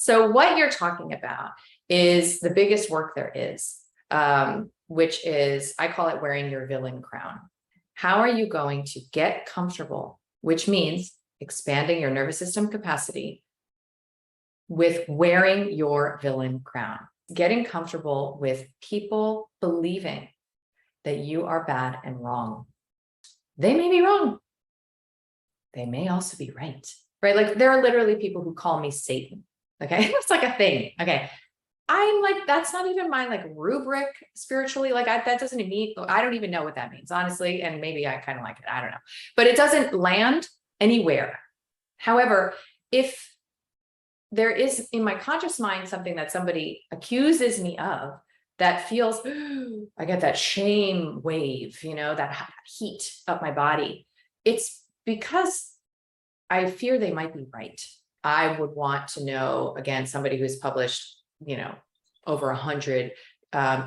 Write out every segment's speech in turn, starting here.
So what you're talking about is the biggest work there is, which is, I call it wearing your villain crown. How are you going to get comfortable, which means expanding your nervous system capacity with wearing your villain crown, getting comfortable with people believing that you are bad and wrong. They may be wrong. They may also be right, right? Like there are literally people who call me Satan. Okay. It's like a thing. Okay. I'm like, that's not even my like rubric spiritually. Like that doesn't mean, I don't even know what that means, honestly. And maybe I kind of like it. I don't know, but it doesn't land anywhere. However, if there is in my conscious mind something that somebody accuses me of that feels, I get that shame wave, you know, that heat up my body. It's because I fear they might be right. I would want to know, again, somebody who's published, you know, over 100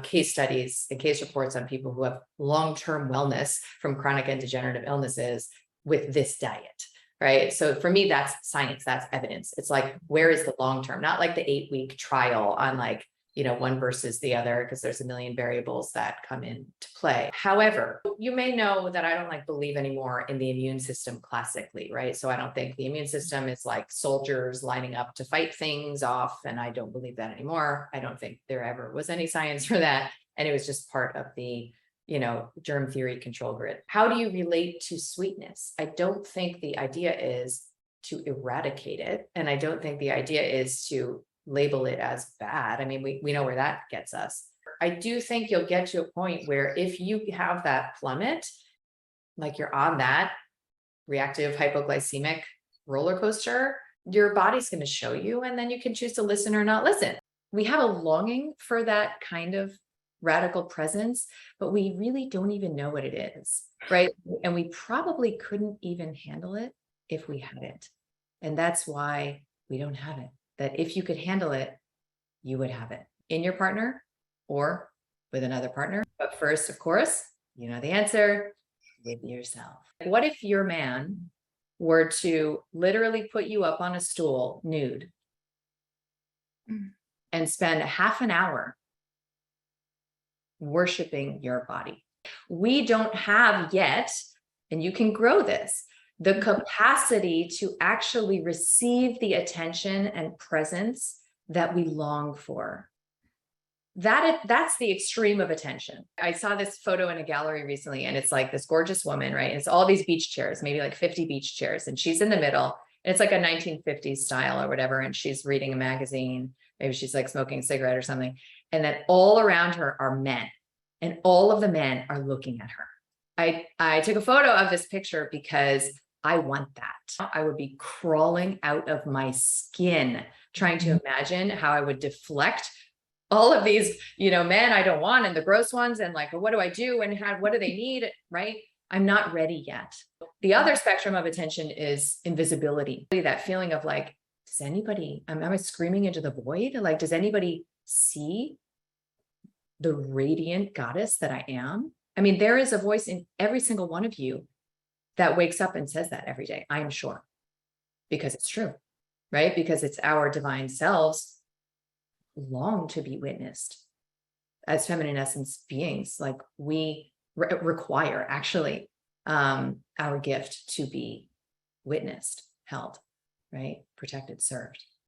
case studies and case reports on people who have long-term wellness from chronic and degenerative illnesses with this diet, right? So for me, that's science, that's evidence. It's like, where is the long-term? Not like the 8-week trial on like, you know, one versus the other, because there's a million variables that come into play. However, you may know that I don't like believe anymore in the immune system classically, right? So I don't think the immune system is like soldiers lining up to fight things off. And I don't believe that anymore. I don't think there ever was any science for that. And it was just part of the, you know, germ theory control grid. How do you relate to sweetness? I don't think the idea is to eradicate it. And I don't think the idea is to label it as bad. I mean, we know where that gets us. I do think you'll get to a point where if you have that plummet, like you're on that reactive hypoglycemic roller coaster, your body's going to show you, and then you can choose to listen or not listen. We have a longing for that kind of radical presence, but we really don't even know what it is, right? And we probably couldn't even handle it if we had it. And that's why we don't have it. That if you could handle it, you would have it in your partner or with another partner. But first, of course, you know the answer, with yourself. What if your man were to literally put you up on a stool nude and spend half an hour worshiping your body? We don't have yet, and you can grow this, the capacity to actually receive the attention and presence that we long for. That's the extreme of attention. I saw this photo in a gallery recently, and it's like this gorgeous woman, right? And it's all these beach chairs, maybe like 50 beach chairs, and she's in the middle. And it's like a 1950s style or whatever, and she's reading a magazine. Maybe she's like smoking a cigarette or something. And then all around her are men, and all of the men are looking at her. I took a photo of this picture because I want that. I would be crawling out of my skin trying to imagine how I would deflect all of these, you know, men I don't want, and the gross ones, and like, what do I do? And what do they need? Right? I'm not ready yet. The other spectrum of attention is invisibility. That feeling of like, does anybody, am I screaming into the void? Like, does anybody see the radiant goddess that I am? I mean, there is a voice in every single one of you that wakes up and says that every day, I am sure, because it's true, right? Because it's our divine selves long to be witnessed as feminine essence beings. Like we require actually our gift to be witnessed, held, right? Protected, served.